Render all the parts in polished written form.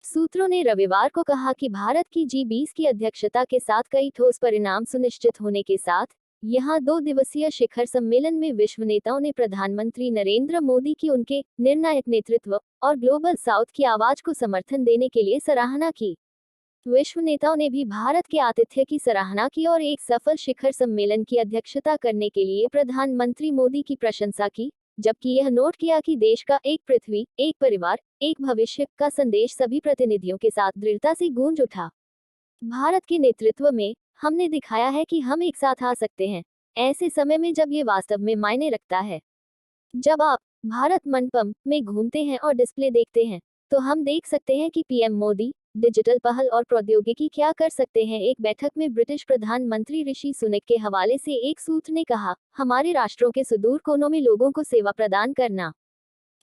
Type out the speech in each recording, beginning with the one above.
सूत्रों ने रविवार को कहा कि भारत की G20 की अध्यक्षता के साथ कई ठोस परिणाम सुनिश्चित होने के साथ यहां 2 दिवसीय शिखर सम्मेलन में विश्व नेताओं ने प्रधानमंत्री नरेंद्र मोदी की उनके निर्णायक नेतृत्व और ग्लोबल साउथ की आवाज को समर्थन देने के लिए सराहना की। विश्व नेताओं ने भी भारत के आतिथ्य की सराहना की और एक सफल शिखर सम्मेलन की अध्यक्षता करने के लिए प्रधानमंत्री मोदी की प्रशंसा की, जबकि यह नोट किया कि देश का एक पृथ्वी, एक परिवार, एक भविष्य का संदेश सभी प्रतिनिधियों के साथ दृढ़ता से गूंज उठा। भारत के नेतृत्व में हमने दिखाया है कि हम एक साथ आ सकते हैं, ऐसे समय में जब ये वास्तव में मायने रखता है। जब आप भारत मंडपम में घूमते हैं और डिस्प्ले देखते हैं, तो हम देख सकते हैं कि पीएम मोदी डिजिटल पहल और प्रौद्योगिकी क्या कर सकते हैं। एक बैठक में ब्रिटिश प्रधानमंत्री ऋषि सुनक के हवाले से एक सूत्र ने कहा, हमारे राष्ट्रों के सुदूर कोनों में लोगों को सेवा प्रदान करना।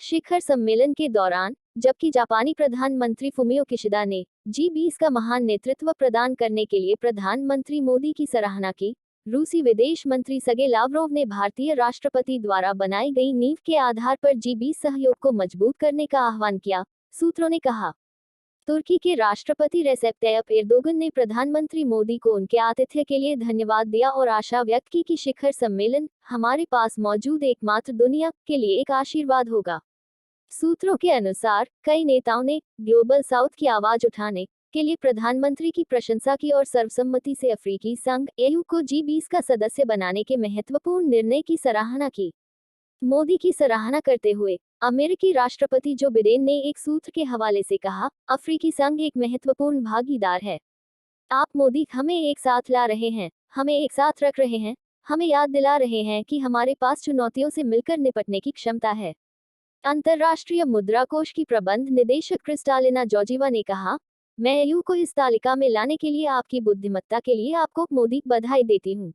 शिखर सम्मेलन के दौरान, जबकि जापानी प्रधानमंत्री फुमियो किशिदा ने G20 का महान नेतृत्व प्रदान करने के लिए प्रधानमंत्री मोदी की सराहना की, रूसी विदेश मंत्री सर्गेई लावरोव ने भारतीय राष्ट्रपति द्वारा बनाई गई नींव के आधार पर G20 सहयोग को मजबूत करने का आह्वान किया। सूत्रों ने कहा, तुर्की के राष्ट्रपति रेसेप तैयप एर्दोगन ने प्रधानमंत्री मोदी को उनके आतिथ्य के लिए धन्यवाद दिया और आशा व्यक्त की कि शिखर सम्मेलन हमारे पास मौजूद एकमात्र दुनिया के लिए एक आशीर्वाद होगा। सूत्रों के अनुसार कई नेताओं ने ग्लोबल साउथ की आवाज उठाने के लिए प्रधानमंत्री की प्रशंसा की और सर्वसम्मति से अफ्रीकी संघ (AU) को G20 का सदस्य बनाने के महत्वपूर्ण निर्णय की सराहना की। मोदी की सराहना करते हुए अमेरिकी राष्ट्रपति जो बिडेन ने एक सूत्र के हवाले से कहा, अफ्रीकी संघ एक महत्वपूर्ण भागीदार है। आप मोदी हमें एक साथ ला रहे हैं, हमें एक साथ रख रहे हैं, हमें याद दिला रहे हैं कि हमारे पास चुनौतियों से मिलकर निपटने की क्षमता है। अंतर्राष्ट्रीय मुद्रा कोष की प्रबंध निदेशक क्रिस्टालिना जॉर्जीवा ने कहा, मैं EU को इस तालिका में लाने के लिए आपकी बुद्धिमत्ता के लिए आपको मोदी बधाई देती हूँ।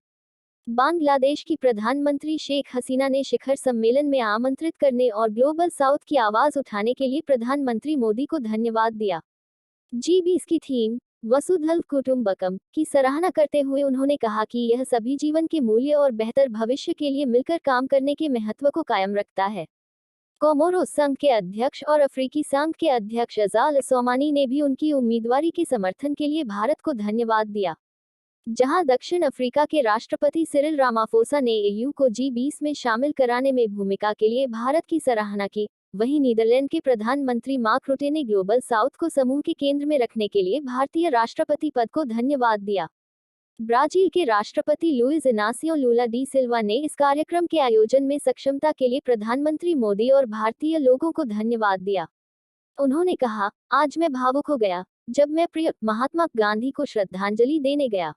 बांग्लादेश की प्रधानमंत्री शेख हसीना ने शिखर सम्मेलन में आमंत्रित करने और ग्लोबल साउथ की आवाज उठाने के लिए प्रधानमंत्री मोदी को धन्यवाद दिया। G20 की थीम वसुधैव कुटुंबकम की सराहना करते हुए उन्होंने कहा कि यह सभी जीवन के मूल्य और बेहतर भविष्य के लिए मिलकर काम करने के महत्व को कायम रखता है। कोमोरोस संघ के अध्यक्ष और अफ्रीकी संघ के अध्यक्ष अजाल असोमानी ने भी उनकी उम्मीदवारी के समर्थन के लिए भारत को धन्यवाद दिया। जहां दक्षिण अफ्रीका के राष्ट्रपति सिरिल रामाफोसा ने EU को G20 में शामिल कराने में भूमिका के लिए भारत की सराहना की, वहीं नीदरलैंड के प्रधानमंत्री मार्क रुटे ने ग्लोबल साउथ को समूह के केंद्र में रखने के लिए भारतीय राष्ट्रपति पद को धन्यवाद दिया। ब्राजील के राष्ट्रपति लुइस इनासियो लूला डी सिल्वा ने इस कार्यक्रम के आयोजन में सक्षमता के लिए प्रधानमंत्री मोदी और भारतीय लोगों को धन्यवाद दिया। उन्होंने कहा, आज मैं भावुक हो गया जब मैं प्रिय महात्मा गांधी को श्रद्धांजलि देने गया।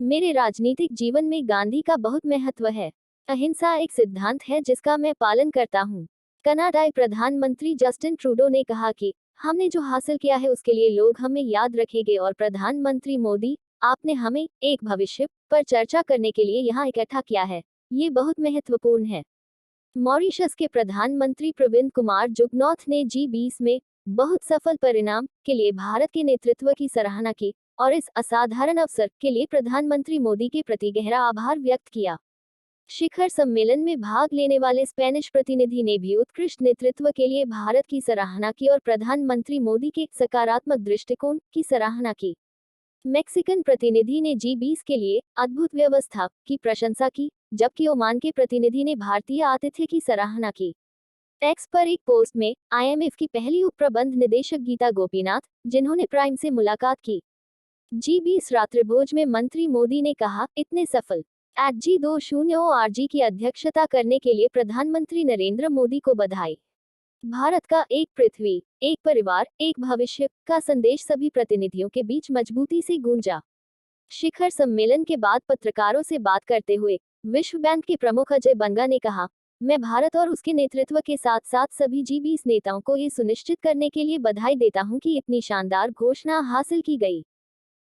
मेरे राजनीतिक जीवन में गांधी का बहुत महत्व है। अहिंसा एक सिद्धांत है जिसका मैं पालन करता हूँ। कनाडाई प्रधानमंत्री जस्टिन ट्रूडो ने कहा कि हमने जो हासिल किया है उसके लिए लोग हमें याद रखेंगे और प्रधानमंत्री मोदी, आपने हमें एक भविष्य पर चर्चा करने के लिए यहाँ इकट्ठा किया है, ये बहुत महत्वपूर्ण है। मॉरिशस के प्रधानमंत्री प्रविंद कुमार जुगनॉथ ने G20 में बहुत सफल परिणाम के लिए भारत के नेतृत्व की सराहना की और इस असाधारण अवसर के लिए प्रधानमंत्री मोदी के प्रति गहरा आभार व्यक्त किया। शिखर सम्मेलन में भाग लेने वाले स्पेनिश प्रतिनिधि ने भी उत्कृष्ट नेतृत्व के लिए भारत की सराहना की और प्रधानमंत्री मोदी के सकारात्मक दृष्टिकोण की सराहना की। मैक्सिकन प्रतिनिधि ने G20 के लिए अद्भुत व्यवस्था की प्रशंसा की, जबकि ओमान के प्रतिनिधि ने भारतीय आतिथ्य की सराहना की। एक्स पर एक पोस्ट में IMF की पहली उप प्रबंध निदेशक गीता गोपीनाथ, जिन्होंने प्राइम से मुलाकात की, G20 रात्रिभोज में मंत्री मोदी ने कहा, इतने सफल G20 की अध्यक्षता करने के लिए प्रधानमंत्री नरेंद्र मोदी को बधाई। भारत का एक पृथ्वी, एक परिवार, एक भविष्य का संदेश सभी प्रतिनिधियों के बीच मजबूती से गूंजा। शिखर सम्मेलन के बाद पत्रकारों से बात करते हुए विश्व बैंक के प्रमुख अजय बंगा ने कहा, मैं भारत और उसके नेतृत्व के साथ साथ सभी G20 नेताओं को ये सुनिश्चित करने के लिए बधाई देता हूं कि इतनी शानदार घोषणा हासिल की गई।